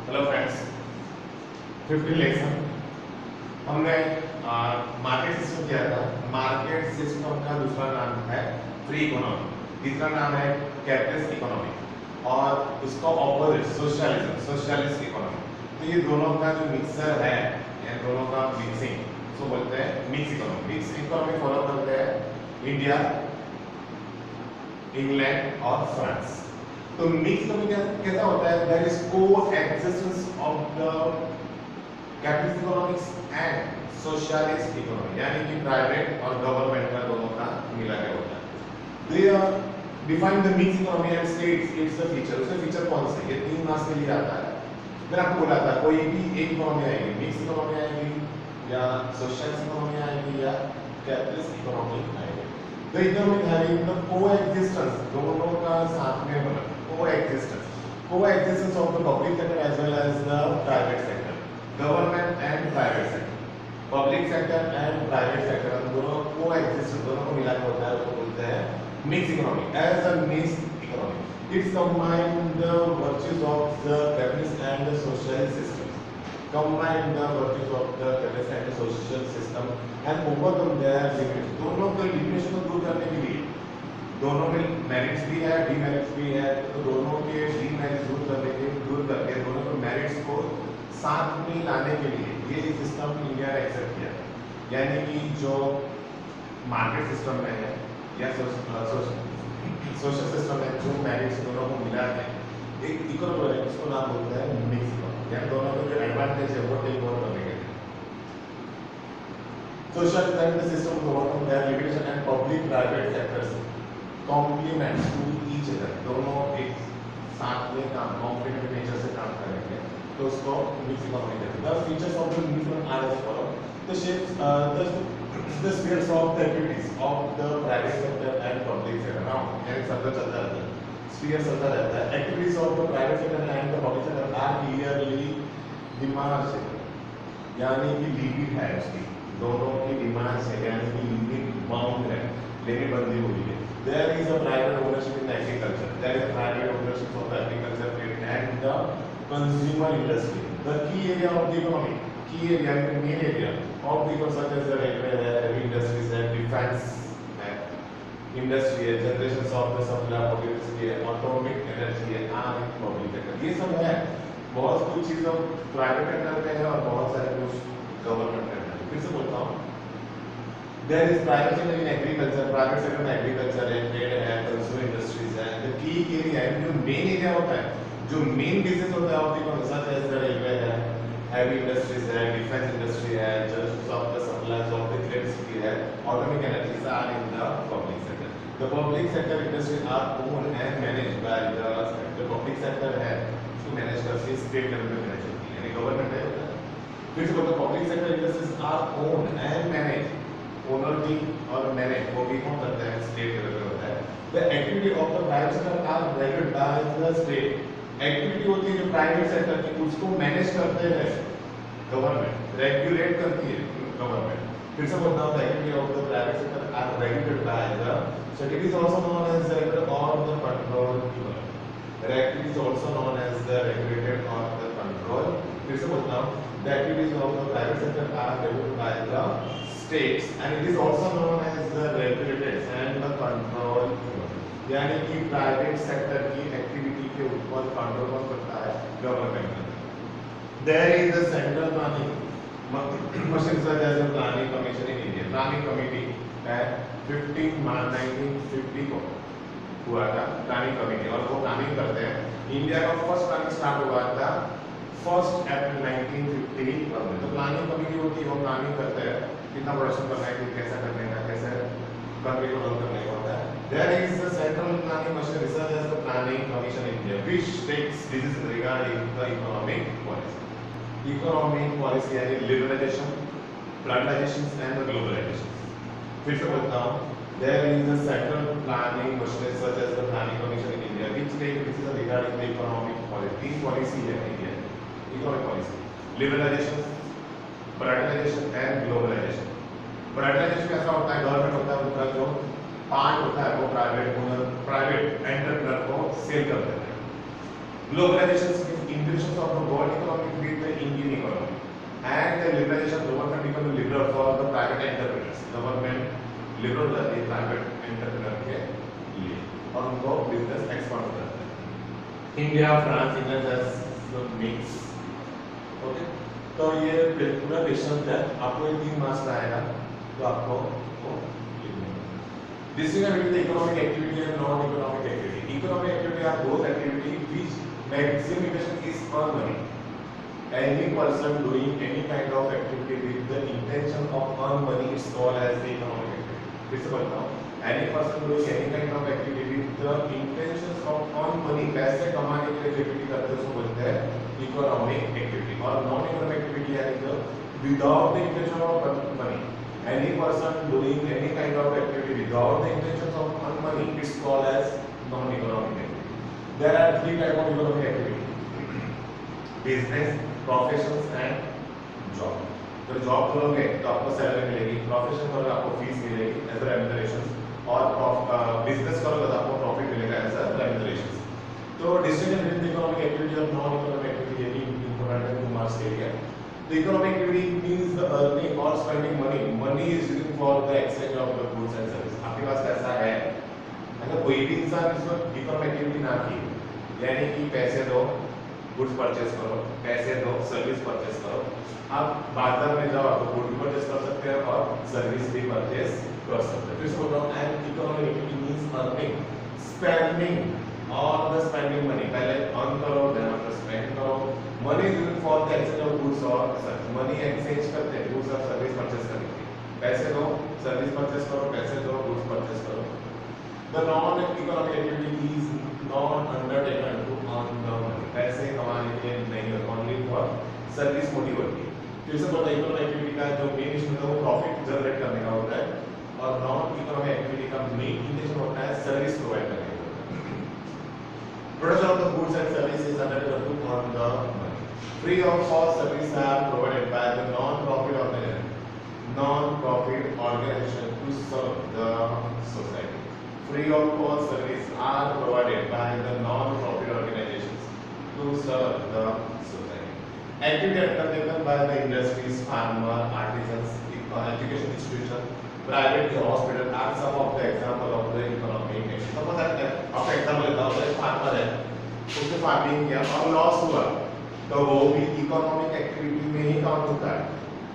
Hello friends, 15 lesson हमने market system किया था। मार्केट सिस्टम का दूसरा नाम है फ्री इकोनॉमी, तीसरा नाम है कैपिटलिस्ट इकोनॉमी और उसका ऑपोजिट सोशलिज्म, सोशलिस्ट इकोनॉमी। तो ये दोनों का जो मिक्सर है, ये दोनों का मिक्सिंग, उसको बोलते हैं mix economy. Mix economy follow करते हैं इंडिया, इंग्लैंड और फ्रांस। तो मिक्स इकोनॉमी कैसा होता है? देयर इज को existence of the capitalist economics and socialist economy, यानी कि प्राइवेट और गवर्नमेंट का दोनों का मिला के होता है। दे define the mix economy and states it's the feature. उसके फीचर कौन से? ये 3 मार्क्स के लिए आता है। मैंने आपको बोला था कोई भी एक इकोनॉमी आएगी, मिक्स इकोनॉमी आएगी या सोशलिस्ट इकोनॉमी आएगी या कैपिटलिस्ट इकोनॉमी आएगी। The economy having the coexistence, दोनों का साथ में बना coexistence of the public sector as well as the private sector, government and private sector, public sector and private sector, दोनों coexistence, दोनों को मिला के होता है, उसको बोलते हैं mixed economy. As a mixed economy, it's combine the virtues of the capitalist and the socialist system, combine the virtues of the capitalist and the social system and overcome their limits. दोनों के limitation को दूर करने के लिए दोनों में merits भी है, डीमेरिट्स भी है, तो दोनों के डीमेरिट्स दूर करके दोनों के मेरिट्स को साथ में लाने के लिए ये सिस्टम इंडिया ने एक्सेप्ट किया। यानी कि जो मार्केट सिस्टम में है या सोशल सिस्टम में जो मेरिट्स दोनों को मिला है, एक इकोनॉमी है, उसको नाम बोलते हैं मिक्स इकोनॉमी। यानी दोनों के जो एडवांटेज है वो टेक ओवर करने के लिए सोशल सिस्टम को overcome their limitation and public private sectors complement to each other, दोनों एक साथ में काम कॉम्प्लीमेंट नेचर से काम करेंगे, तो उसको मिक्स इकोनॉमी कहते हैं। The features of the mix economy are as follow. The shapes the spheres of the activities of the private sector and public sector. Now यानी सब चलता रहता है, स्फीयर चलता रहता है। Activities of the private sector and the public sector are clearly demarcable, यानी कि लिमिट है उसकी, दोनों की डिमांड है, यानी कि लिमिट बाउंड है, लिमिट बंदी हुई है। There is a private ownership in agriculture. There is a private ownership of the agriculture trade and the consumer industry. The key area of the economy, key area, main area of the economy, such as the railway, heavy industries, and defense industry, generations of the supply of electricity, atomic energy, and public sector. ये सब है, बहुत कुछ चीज़ें private sector में है और बहुत सारे कुछ गवर्नमेंट में है। फिर से बोलता हूँ, there is private sector in agriculture, private sector में agriculture है, trade है, consumer industries है। the key area है, जो main area होता है, जो main business होता है आपकी कौन सा? जैसे the railway है, heavy industries है, defense industry है, just of the supplies of the electricity है, atomic energies are in the public sector. The public sector industries are owned and managed by the public sector है, उसको manage करती है state level पे manage होती है, यानी government है। फिर से बोलते हैं public sector industries are owned and managed, owner भी और मैनेज वो भी कौन करता है? स्टेट लेवल पे होता है। The activity of the private sector are regulated by the state. Activity होती है जो प्राइवेट सेक्टर की, उसको मैनेज करते हैं गवर्नमेंट, रेगुलेट करती है गवर्नमेंट। फिर से बोलता हूँ, the activity of the private sector are regulated by the state. It is also known as the regulated और the control unit. The activity is also known as the regulated और the control. फिर से बोलता हूँ, the activities of the private sector are regulated by the states and it is also known as the regulated and the control unit. यानी कि private sector की activity के ऊपर कंट्रोल कौन करता है? Government. There is a central planning machine such as the planning commission in India. Planning committee है 15 मार्च 1950 को हुआ था प्लानिंग कमेटी, और वो प्लानिंग करते हैं। इंडिया का फर्स्ट प्लानिंग स्टार्ट हुआ था 1 अप्रैल 1951 में। तो प्लानिंग कमेटी होती है, वो प्लानिंग करते हैं कितना प्रोडक्शन करना है, कैसा करने का, कैसे कंट्री को रन करने का होता है। There is the central planning machine research as the planning commission in India, which takes decisions regarding the economic policy. Economic policy यानी liberalization, privatization and the globalization. फिर से बोलता हूँ, there is a central planning machine research as the planning commission in India, which takes decisions regarding the economic policy. तीन policy है India, economic policy, liberalization, privatisation and globalisation. Privatisation कैसा होता है? Government होता है, उनका जो पार्ट होता है वो प्राइवेट एंटरप्रेन्योर को सेल कर देते हैं। Globalization means integration of the world economy with the Indian economy, and the liberalization, government become liberal for the private entrepreneurs. Government liberal रहती है private entrepreneur के लिए और उनको business expand करता है. India, France, England has the mix. Okay, तो ये पूरा क्वेश्चन है. आपको ये 3 मार्क्स का आएगा तो आपको वो लिखना है. Distinguish between the economic activity and non-economic activity. Economic activity are those activity which maximum intention is earn money. Any person doing any kind of activity with the intention of earn money is called as the economic activity. फिर से बोलता हूँ. Any person doing any kind of activity with the intention of earn money, पैसे कमाने के लिए जो activity करते हैं उसको बोलते हैं economic activity. और non-economic activity है जो without the intention of money. Any person doing any kind of activity without the intention of earn money is called as non-economic activity. There are 3 types of economic activity: business, professions and job. तो job करोगे तो आपको salary मिलेगी, profession करोगे आपको fees मिलेगी as a remuneration, और business करोगे तो आपको प्रॉफिट मिलेगा एज अ रेम्यूनरेशन. तो डिस्टिंक्शन बिटवीन इकोनॉमिक एक्टिविटी और नॉन इकोनॉमिक एक्टिविटी ये भी इंपॉर्टेंट है 2 मार्क्स के लिए. The economic activity means the earning or spending money. Money is used for the exchange of the goods and services. आपके पास पैसा है, अगर कोई भी इंसान इसको इकोनॉमिक एक्टिविटी ना की, यानी कि पैसे दो, गुड्स परचेस करो, पैसे दो, सर्विस परचेस करो. आप बाजार में जाओ तो गुड भी परचेस कर सकते हैं और सर्विस भी परचेस कर सकते हैं. फिर से बोल रहा हूँ, and economic activity means earning, spending और द स्पेंडिंग मनी. पहले अर्न करो, देन आफ्टर स्पेंड करो. Money is used for the exchange of goods और सर्विस. मनी एक्सचेंज करते हैं गुड्स और सर्विस परचेस करने के लिए. पैसे दो, सर्विस परचेस करो, पैसे दो, गुड्स परचेस करो. The non economic activity is not undertaken to earn the money. पैसे कमाने के लिए नहीं होता, ओनली फॉर सर्विस मोटिव होती है. फिर से बोलता है इकोनॉमिक एक्टिविटी का जो मेन इंटेंशन होता है वो प्रॉफिट जनरेट करने का होता है, और नॉन इकोनॉमिक एक्टिविटी का मेन इंटेंशन होता है सर्विस प्रोवाइड करने का. Production of the goods and services undertaken to earn the money. Free of cost services are provided by the non-profit organization to serve the society. Free of cost services are provided by the non-profit organizations to serve the society. Activity undertaken by the industries, farmer, artisans, education institution, private hospital are some of the example of the economic activity. Suppose आपका example लेता हूँ, एक farmer है, उसने farming किया और loss हुआ तो वो भी इकोनॉमिक एक्टिविटी में ही काउंट होता है.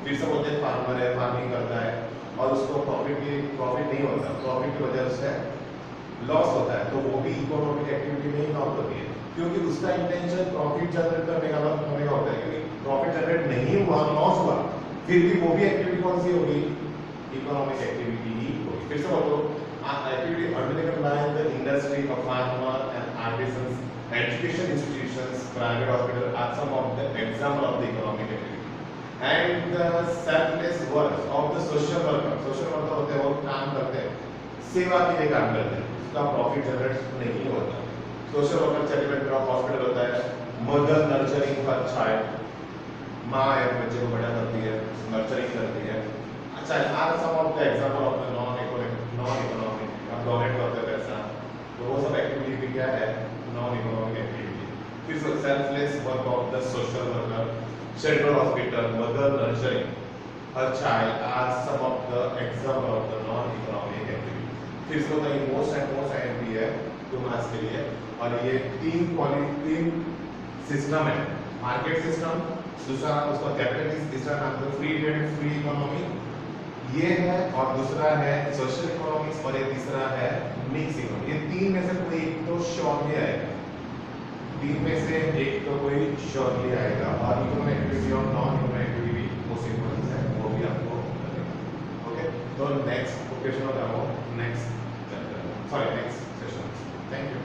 फिर से बोलते हैं फार्मर है, फार्मिंग करता है और उसको प्रॉफिट नहीं होता, प्रॉफिट की वजह से लॉस होता है, तो वो भी इकोनॉमिक एक्टिविटी में ही काउंट होती है, क्योंकि उसका इंटेंशन प्रॉफिट जनरेट करने का होने का होता है. क्योंकि प्रॉफिट जनरेट नहीं हुआ, लॉस हुआ, फिर भी वो भी एक्टिविटी कौन सी होगी? इकोनॉमिक एक्टिविटी ही होगी. फिर से बोलो, activity undertaken by the industry of farmer and artisans, education institutions, private hospital are some of the example of the economic activity. And the selfless work of the social worker. Social worker होते हैं वो काम करते हैं, सेवा के लिए काम करते हैं, उसका प्रॉफिट जनरेट नहीं होता. सोशल वर्कर चैरिटेबल हॉस्पिटल होता है, मदर नर्चरिंग फॉर चाइल्ड, माँ एक बच्चे को बड़ा करती है, नर्चरिंग करती है. अच्छा, are some of the example of the non economic, हम डोनेट करते हैं पैसा, तो वो सब एक्टिविटी भी क्या है? Non economic activity. फिर selfless work of the social worker, shelter hospital, mother nurturing a child are some of the example of the non economic activity. फिर से होता है मोस्ट आईएमपी है 2 मार्क्स के लिए, और ये 3 सिस्टम है. मार्केट सिस्टम, दूसरा उसका कैपिटलिस्ट, तीसरा नाम है फ्री ट्रेड, फ्री इकोनॉमी, ये है, और दूसरा है सोशल इकोनॉमिक्स, और ये तीसरा है मिक्स इकोनॉमी. ये 3 में से कोई एक तो श्योरली आएगा, 3 में से एक तो कोई श्योरली आएगा. और इकोनॉमिक एक्टिविटी और non economic activity most important है, वो भी आपको करेगा. ओके, तो नेक्स्ट क्वेश्चन होता है वो next chapter, sorry next session. Thank you.